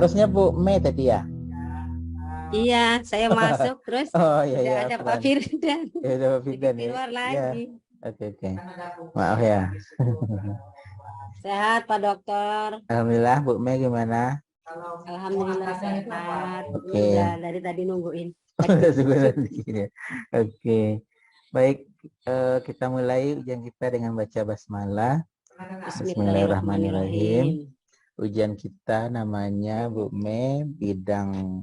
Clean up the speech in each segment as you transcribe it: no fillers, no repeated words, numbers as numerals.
Harusnya Bu Mei tadi ya. Iya, saya masuk terus Oh iya tidak iya, ada Pak Afwan. Firdan. Ya udah Pak Jadi Firdan ya. keluar Ya. lagi. Oke. Maaf ya. Sehat Pak Dokter. Alhamdulillah, Bu Mei gimana? Alhamdulillah sehat. Ini Oke. udah dari tadi nungguin. Udah sebulan ya. Oke. Baik, kita mulai ujian kita dengan baca basmalah. Bismillahirrahmanirrahim. Bismillahirrahmanirrahim. Ujian kita namanya Bu Mei bidang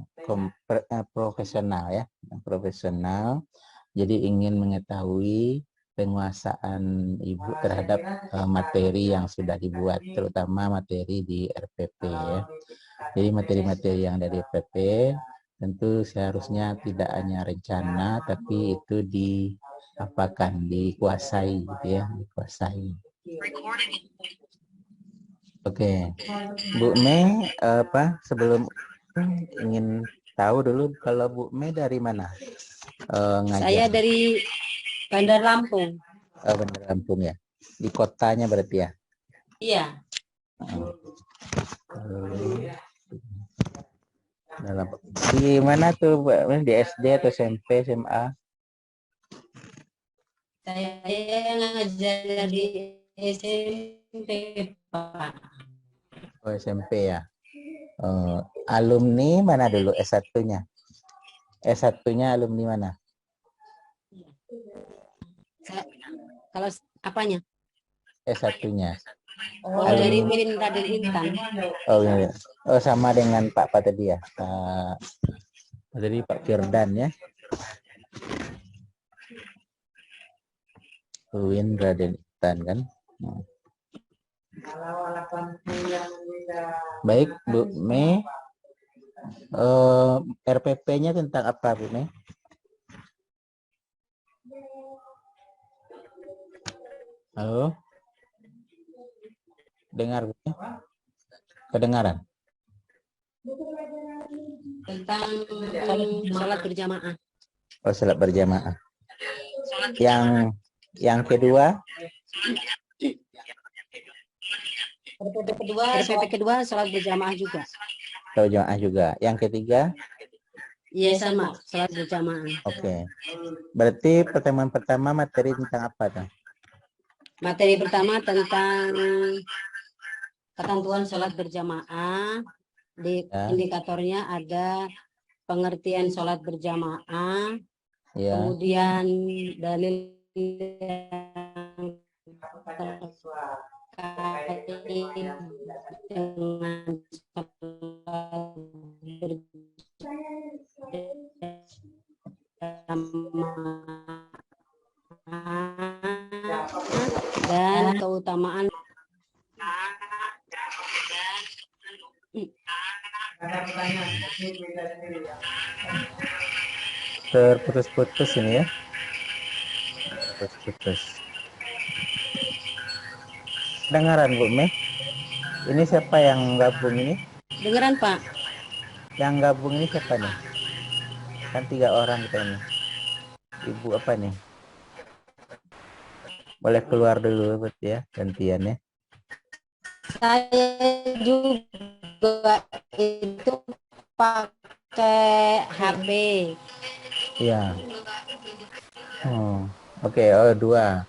profesional ya, profesional. Jadi ingin mengetahui penguasaan Ibu terhadap materi yang sudah dibuat, terutama materi di RPP ya. Jadi materi-materi yang dari RPP tentu seharusnya tidak hanya rencana, tapi itu diapakan, dikuasai gitu ya, dikuasai. Oke, Bu Mei sebelum ingin tahu dulu kalau Bu Mei dari mana ngajar? Saya dari Bandar Lampung. Bandar Lampung ya, di kotanya berarti ya? Iya. Di mana tuh, di SD atau SMP, SMA? Saya ngajar di SMP Pak. Oh, SMP ya. Alumni mana dulu S1-nya? S1-nya alumni mana? Kalau apanya? S1-nya. Oh, dari UIN Raden Intan. Oh, iya. Oh, sama dengan Pak tadi ya. Tadi Pak Firdan ya. UIN Raden Intan kan. Baik, Bu Mei. RPP-nya tentang apa, Bu Mei? Halo? Dengar, Bu? Kedengaran? Tentang sholat berjamaah. Oh, sholat berjamaah. Yang kedua? RPP kedua sholat berjamaah juga. Sholat jamaah juga. Yang ketiga? Iya sama, sholat berjamaah. Oke. Berarti pertemuan pertama materi tentang apa tuh? Materi pertama tentang ketentuan sholat berjamaah. Di indikatornya ada pengertian sholat berjamaah, ya. Kemudian dalil yang terkait dengan sholat berjamaah dan keutamaan. Terputus-putus ini ya. Terputus. Dengaran Bu Mei? Ini siapa yang gabung ini? Dengeran Pak? Yang gabung ini siapa nih? Kan 3 orang kita ini. Ibu apa nih? Boleh keluar dulu berarti ya, gantian ya. Saya juga itu pakai HP. Iya. Oke. Oh, 2.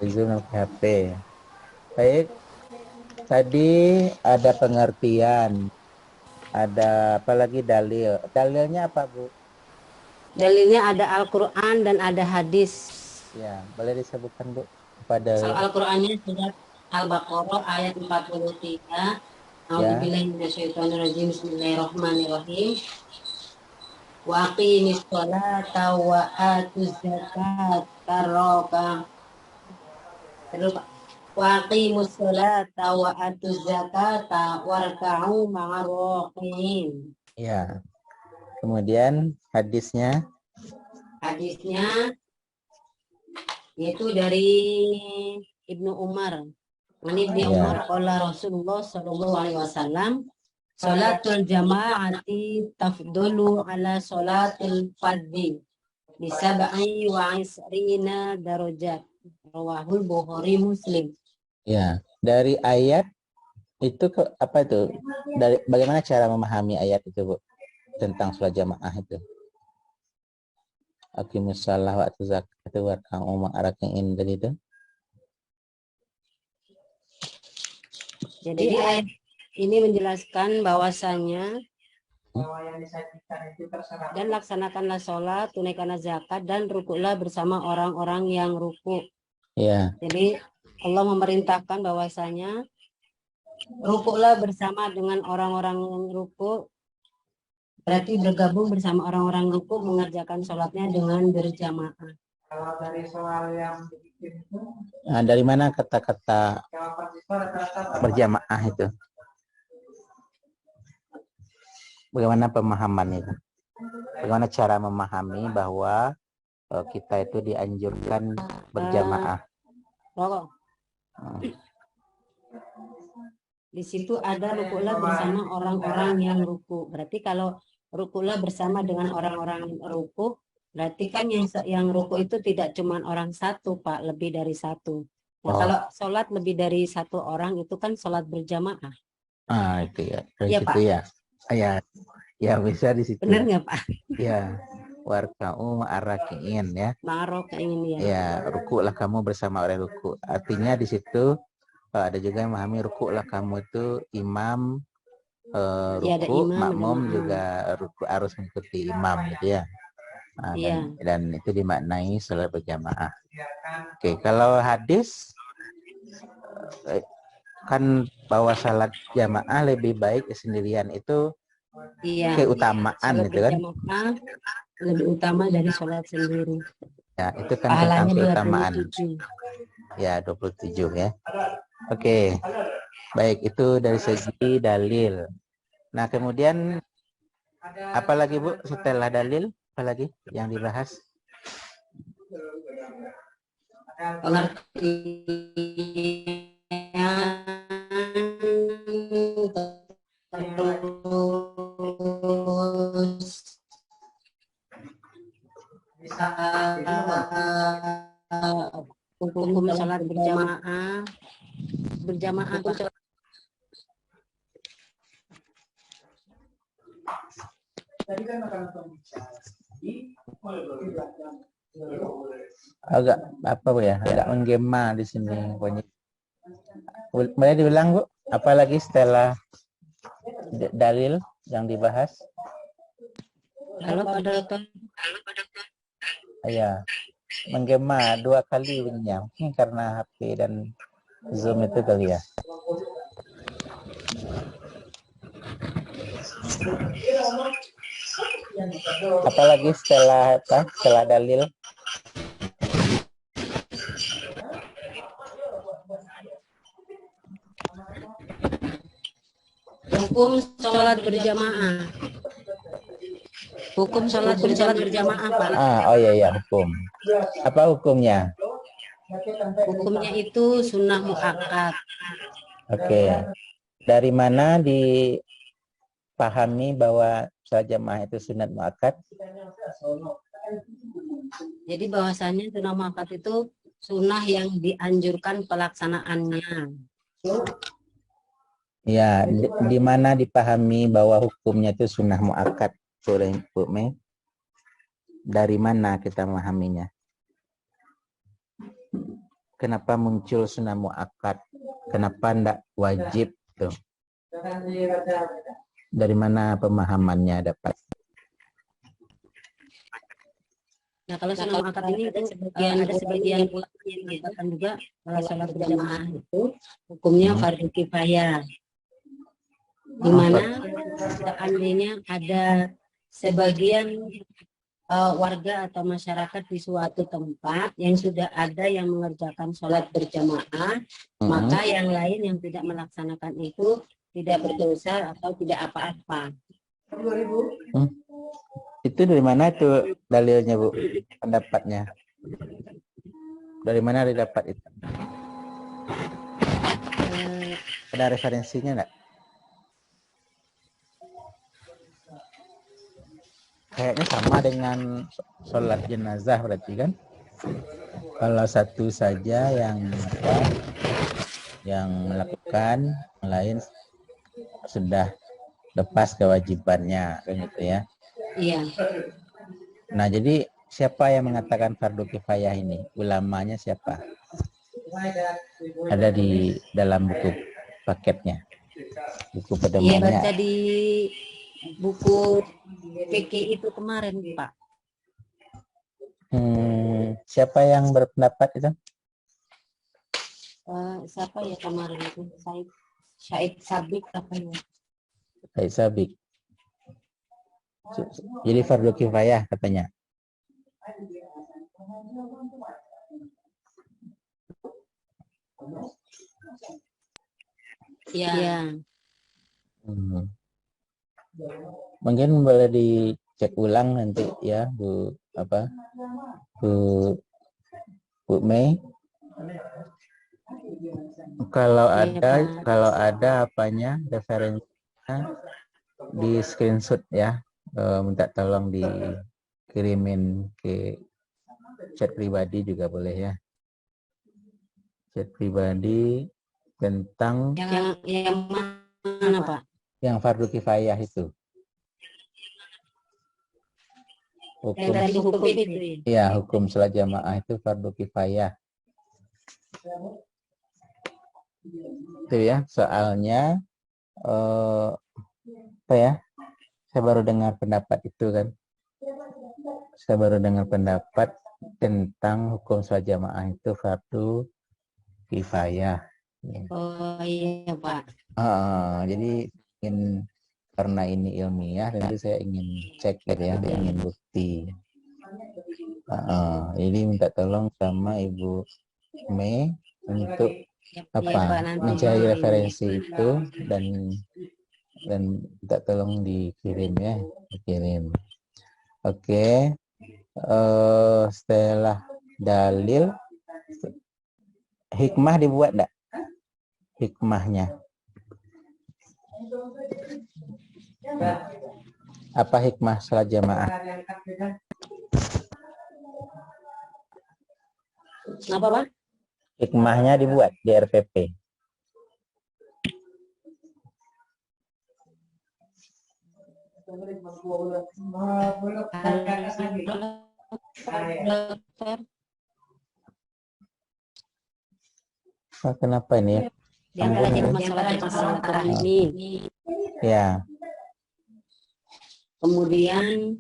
Zoom pakai HP. Baik. Tadi ada pengertian. Ada apa lagi dalil? Dalilnya apa, Bu? Dalilnya ada Al-Quran dan ada hadis. Ya, boleh disebutkan, Bu? Pada Al-Qurannya surat Al-Baqarah ayat 43. A'udzubillahi minasyaitonirrajim. Bismillahirrahmanirrahim. Wa aqimis sholata wa atuz zakata wa aqimus sholata wa atuz zakata warka'u ma'ar raki'in. Ya. Kemudian hadisnya yaitu dari Ibnu Umar. Ibnu Umar qala Rasulullah sallallahu alaihi wasallam, salatul jama'ati tafdulu ala salatil fardhi bi sab'i wa isrina darajat. Rawahul Bukhari Muslim. ya, dari ayat Itu apa itu? Bagaimana cara memahami ayat itu, Bu? Tentang sholat jamaah itu. Aqimus shalah wa atuz zakata warka'u ma'araki'in tadi itu. Jadi ayat ini menjelaskan bahwasanya dan laksanakanlah sholat, tunaikanlah zakat, dan rukuklah bersama orang-orang yang ruku. Ya. Jadi Allah memerintahkan bahwasanya rukuklah bersama dengan orang-orang yang ruku, berarti bergabung bersama orang-orang ruku mengerjakan sholatnya dengan berjamaah. Kalau dari soal yang Nah, dari mana kata-kata berjamaah itu? Bagaimana pemahaman itu? Bagaimana cara memahami bahwa kita itu dianjurkan berjamaah? Di situ ada rukuklah bersama orang-orang yang ruku. Berarti kalau rukuklah bersama dengan orang-orang ruku, berarti kan yang ruku itu tidak cuma orang satu, Pak, lebih dari satu. Nah, kalau sholat lebih dari satu orang itu kan sholat berjamaah. Ah, itu ya. Dari Iya, situ Pak. ya. Ya bisa di situ. Benar nggak, Pak? Ya. Warka'u ma'araki'in ya. Ma'araki'in ya. Ya, rukuklah kamu bersama orang ruku. Artinya di situ ada juga yang memahami rukuklah kamu itu imam ruku, imam, makmum juga ruku harus mengikuti imam gitu ya. Nah, dan itu dimaknai sholat berjamaah. Oke, kalau hadis kan bahwa sholat jamaah lebih baik sendirian itu keutamaan itu kan? Lebih utama dari sholat sendiri. Ya, itu kan pahalanya tentang keutamaan. 27. Ya, 27 ya. Oke. Baik, itu dari segi dalil. Nah, kemudian apa lagi, Bu? Setelah dalil, apa lagi yang dibahas? Hukum sholat berjamaah Pak. Agak apa Bu ya? Agak menggema di sini pokoknya. Boleh diulang, Bu? Apalagi setelah dalil yang dibahas? Halo Pak Dokter. Ya, menggema 2 kali bunyinya. Mungkin karena HP dan Zoom itu kali ya. Apalagi setelah apa? Setelah dalil? Hukum sholat berjamaah. Hukum sholat berjamaah, Pak. Oh iya, hukum. Apa hukumnya? Hukumnya itu sunnah muakkad. Oke. Dari mana dipahami bahwa sholat jamaah itu sunat muakkad? Jadi bahwasanya sunnah muakkad itu sunnah yang dianjurkan pelaksanaannya. Ya, di mana dipahami bahwa hukumnya itu sunnah muakkad oleh Bu Mei? Dari mana kita memahaminya? Kenapa muncul sunnah muakkad? Kenapa tidak wajib tuh? Dari mana pemahamannya dapat? Nah, kalau sunnah muakkad ini ada sebagian ulama yang mengatakan juga sholat berjamaah itu hukumnya fardu kifayah. Di mana seandainya ada sebagian warga atau masyarakat di suatu tempat yang sudah ada yang mengerjakan sholat berjamaah, maka yang lain yang tidak melaksanakan itu tidak berdosa atau tidak apa-apa. Itu dari mana tuh dalilnya, Bu? Pendapatnya? Dari mana didapat itu? Ada referensinya enggak? Kayaknya sama dengan sholat jenazah berarti kan? Kalau satu saja yang yang melakukan, yang lain sudah lepas kewajibannya, kan gitu ya. Iya. Nah, jadi siapa yang mengatakan fardu kifayah ini? Ulamanya siapa? Ada di dalam buku paketnya, buku Iya, pedomannya. baca di buku PK itu kemarin, Pak. Siapa yang berpendapat itu? Siapa ya kemarin itu? Syed Sabik apa ya? Baik Sabik. Jadi fardu kifayah katanya. Iya. Mungkin boleh dicek ulang nanti ya Bu Bu Mei. Kalau ada apanya referensinya di screenshot ya, minta tolong dikirimin ke chat pribadi juga boleh ya. Chat pribadi tentang yang mana Pak? Yang fardu kifayah itu. Hukum itu. Ya, hukum sholat jamaah itu fardu kifayah. Itu ya, soalnya apa ya? Saya baru dengar pendapat itu kan. Saya baru dengar pendapat tentang hukum sholat jamaah itu fardu kifayah. Oh iya Pak. Jadi karena ini ilmiah, tentu saya ingin cek gitu ya, ingin bukti. Jadi minta tolong sama Ibu Mei untuk mencari referensi itu dan minta tolong dikirim ya, dikirim. Oke. Setelah dalil, hikmah dibuat enggak? Hikmahnya. Apa hikmah sholat jamaah? Apa Pak? Hikmahnya dibuat di RPP. Kenapa ini? Yang tadi masalah ini. Ya. Kemudian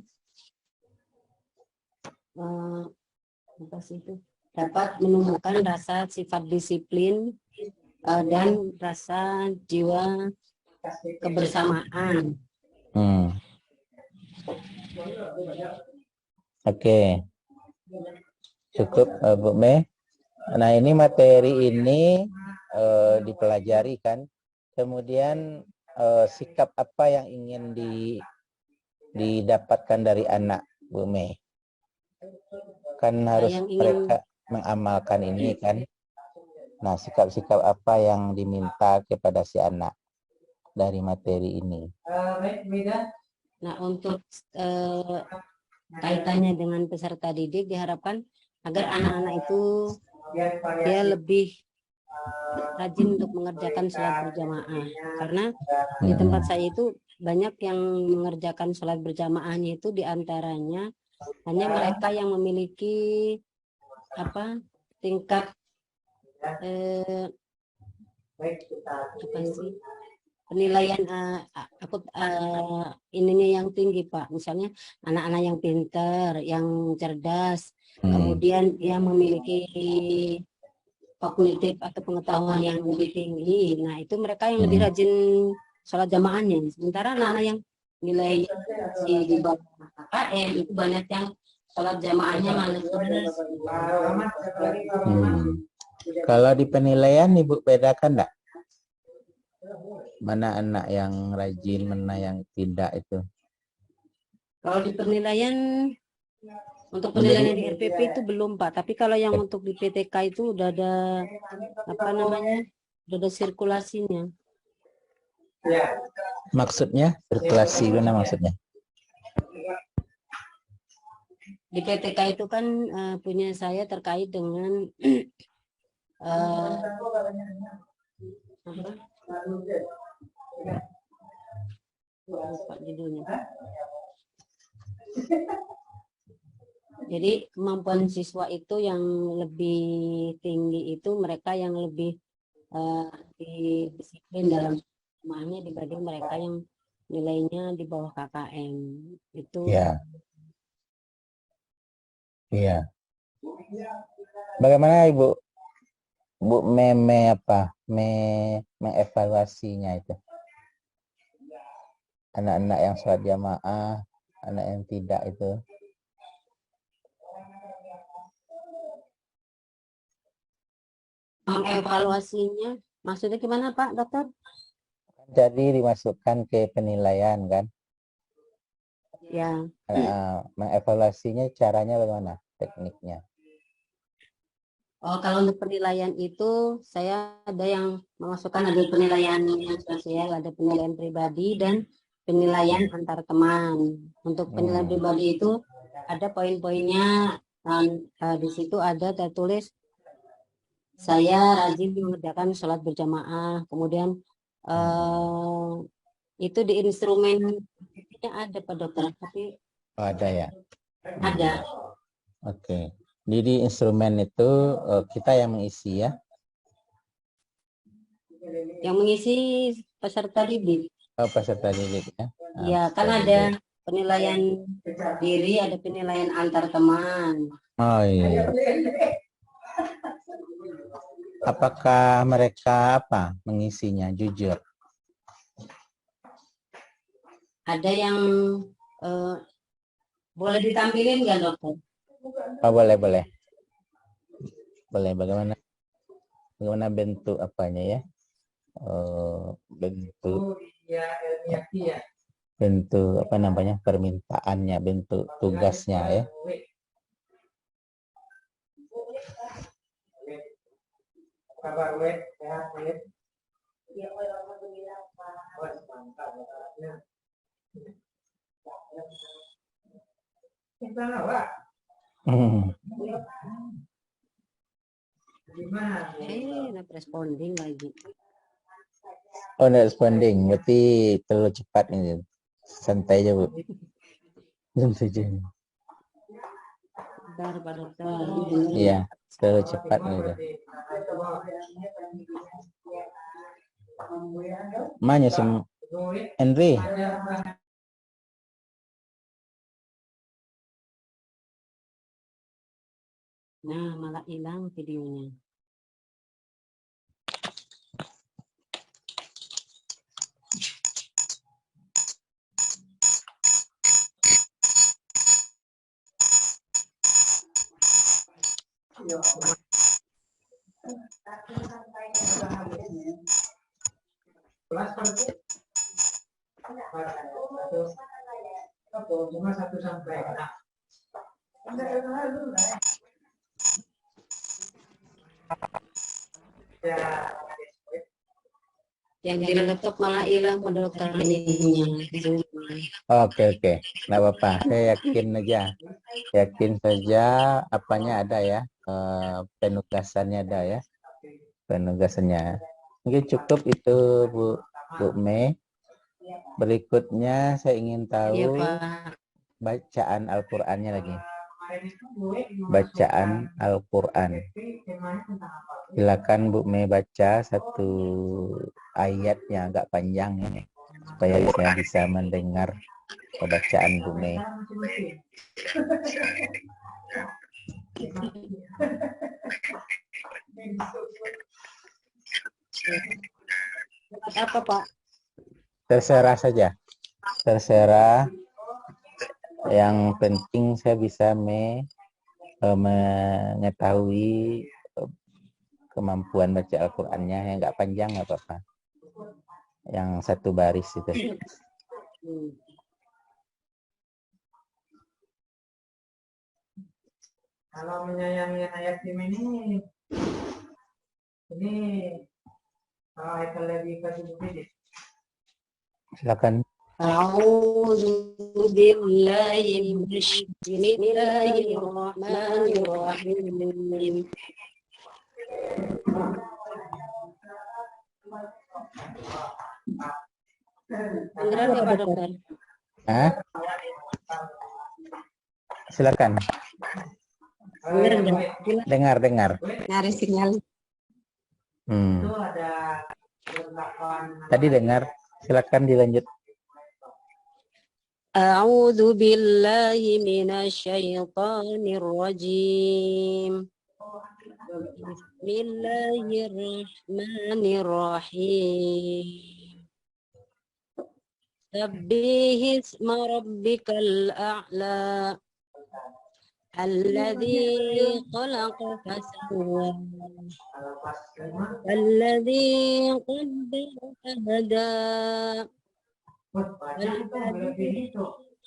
apa sih itu? Dapat menumbuhkan rasa sifat disiplin dan rasa jiwa kebersamaan. Oke. Cukup Bu Mei. Nah, ini materi ini dipelajari kan. Kemudian sikap apa yang ingin didapatkan dari anak Bu Mei? Kan harus mereka mengamalkan ini kan. Nah, sikap-sikap apa yang diminta kepada si anak dari materi ini? Nah, untuk kaitannya dengan peserta didik diharapkan agar anak-anak itu dia lebih rajin untuk mengerjakan sholat berjamaah, karena di tempat saya itu banyak yang mengerjakan sholat berjamaahnya itu diantaranya hanya mereka yang memiliki tingkat penilaian ininya yang tinggi Pak, misalnya anak-anak yang pintar, yang cerdas, kemudian yang memiliki kognitif atau pengetahuan yang lebih tinggi. Nah, itu mereka yang lebih rajin sholat jamaahnya. Sementara anak-anak yang nilai di bawah KKM itu banyak yang sholat jamaahnya malah terus. Kalau di penilaian Ibu bedakan enggak? Mana anak yang rajin, mana yang tidak itu? Kalau di penilaian, untuk penilaian di RPP itu belum Pak, tapi kalau yang untuk di PTK itu udah ada udah ada sirkulasinya. Maksudnya sirkulasi mana maksudnya? Di PTK itu kan punya saya terkait dengan apa? Lupa judulnya. Jadi kemampuan siswa itu yang lebih tinggi itu mereka yang lebih disiplin dalam semuanya dibanding mereka yang nilainya di bawah KKM itu. Iya. Iya. Bagaimana Ibu mengevaluasinya itu? Anak-anak yang sholat jamaah, anak yang tidak itu. Mengevaluasinya maksudnya gimana Pak Dokter? Jadi dimasukkan ke penilaian kan? Ya. Mengevaluasinya caranya bagaimana? Tekniknya? Oh, kalau untuk penilaian itu saya ada yang memasukkan ada penilaian yang sosial, ada penilaian pribadi dan penilaian antar teman. Untuk penilaian pribadi itu ada poin-poinnya dan di situ ada tertulis saya rajin mengerjakan sholat berjamaah. Kemudian itu di instrumen ada Pak Dokter, tapi ada ya. ada. Oke. Jadi instrumen itu kita yang mengisi ya? Yang mengisi peserta didik. Oh, peserta didik ya? Iya, kan ada penilaian diri, ada penilaian antar teman. Oh iya. Apakah mereka mengisinya jujur? Ada yang boleh ditampilin nggak Dokter? Oh, boleh. Bagaimana bentuk apanya ya? Bentuk apa namanya, permintaannya, bentuk tugasnya ya. Responding lagi. Oh, responding, berarti terlalu cepat ini. Santai aja Bu. Santai aja. Bentar, Pak Dokter. Iya, terlalu cepat gitu. Mana sem Henry? Nah, malah hilang videonya. Yang di laptop malah hilang Pak Dokter ininya. Oke. Nggak apa-apa. Saya yakin saja apanya ada ya, penugasannya ada ya, penugasannya. Mungkin cukup itu Bu Mei. Berikutnya saya ingin tahu bacaan Al-Qur'annya lagi. Bacaan Al-Qur'an. Silakan Bu Mei baca satu ayatnya agak panjang ini supaya saya bisa mendengar bacaan Bu Mei. Apa Pak? Terserah saja. Terserah. Yang penting saya bisa mengetahui kemampuan baca Al-Qur'annya, yang nggak panjang nggak apa-apa. Yang satu baris itu. Kalau menyayangi ayat ini kalau ayat lebih kasih. Silakan. A'udzu billahi Bismillahirrahmanirrahim. Dengar ya Pak Dokter. Hah? Silakan. Dengar. Dengar. Nyari sinyal. Itu ada berlakuan Tadi dengar. Silakan dilanjut. A'udzu billahi minasyaitonir rajim. Bismillahirrahmanirrahim. Sabbih isma rabbikal a'la. Alladzi khalaqa fasawwa. Alladzi qaddara fahada. Alladzi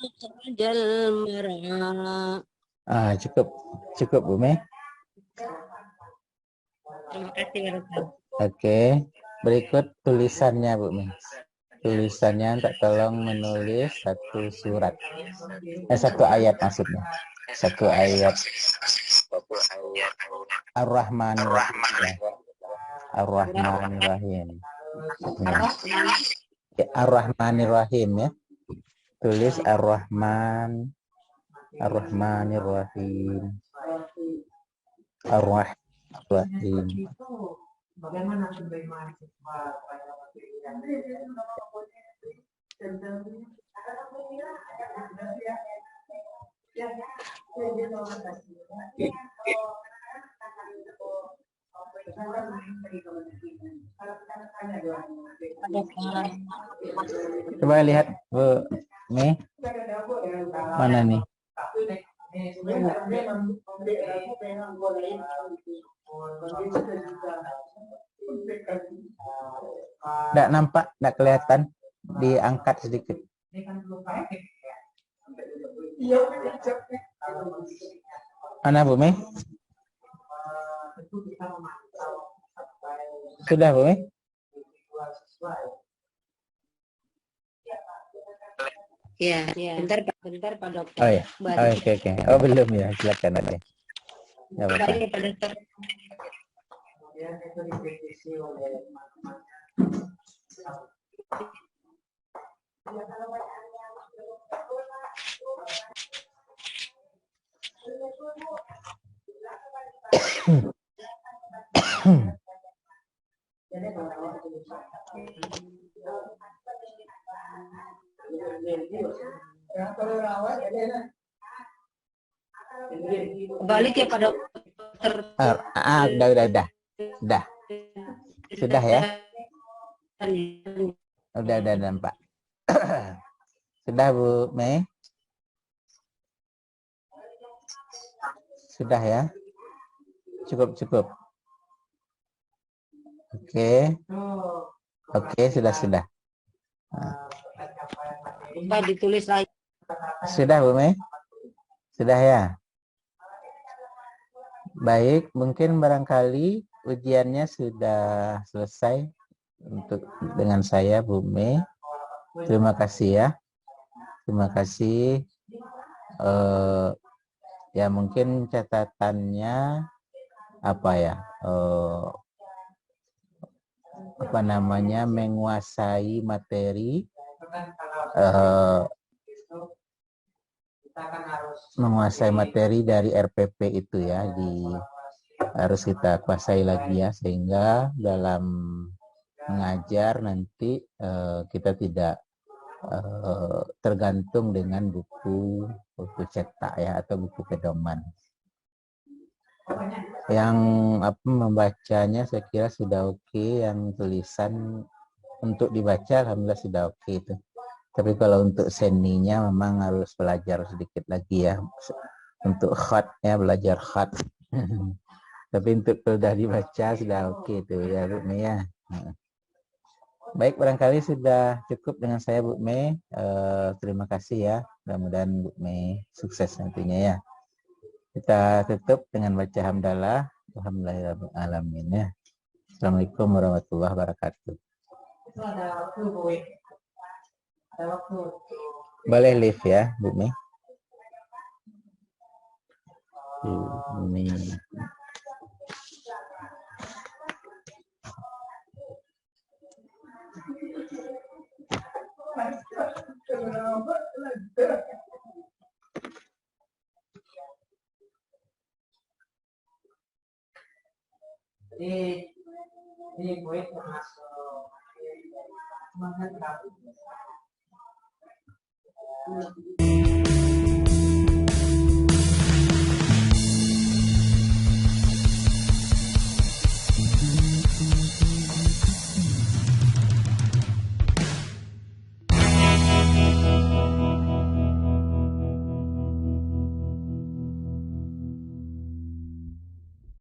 akhrajal mar'a. Cukup Bu Mei. Terima kasih Pak Dokter. Oke, berikut tulisannya Bu Mei. Tulisannya tak tolong menulis satu surat. Satu ayat maksudnya. Satu ayat. Ar-Rahmanir-Rahim. Ar-Rahmanir-Rahim. Ya, Ar-Rahmanir-Rahim ya. Tulis Ar-Rahman. Ar-Rahmanir-Rahim. Ar-Rahmanir-Rahim. bagaimana penerimaan siswa pada waktu ini? Coba lihat Bu Mei. Mana nih? Nggak nampak, nggak kelihatan. Diangkat sedikit. Mana Bu Mei? Sudah Bu Mei? Ya, bentar Pak Dokter. Oh ya. Oke. Oh belum ya, silakan aja. Nggak apa-apa. Baik Pak Dokter. Kemudian itu dikritisi oleh teman-teman. Balik ya Pak Dokter. Udah. Sudah ya? Udah nampak. Sudah Bu Mei? Sudah ya? Cukup. Oke, sudah. Pak ditulis lagi. Sudah Bu Mei? Sudah ya? Baik, mungkin barangkali ujiannya sudah selesai untuk dengan saya Bu Mei. Terima kasih ya. Terima kasih. Ya mungkin catatannya apa ya? Menguasai materi. Menguasai materi dari RPP itu ya, harus kita kuasai lagi ya, sehingga dalam mengajar nanti kita tidak tergantung dengan buku cetak ya, atau buku pedoman. Yang membacanya saya kira sudah oke, yang tulisan untuk dibaca alhamdulillah sudah oke itu. Tapi kalau untuk seninya memang harus belajar sedikit lagi ya. Untuk khatnya belajar khat. Tapi untuk sudah dibaca sudah oke itu ya Bu Mei ya. Baik, barangkali sudah cukup dengan saya Bu Mei. Terima kasih ya. Mudah-mudahan Bu Mei sukses nantinya ya. Kita tutup dengan baca hamdalah. Alhamdulillahirabbil alamin ya. Assalamualaikum warahmatullahi wabarakatuh. Itu ada waktu Bu. Ada waktu. Boleh live ya Bu Mei. Ini Ini gue termasuk semangat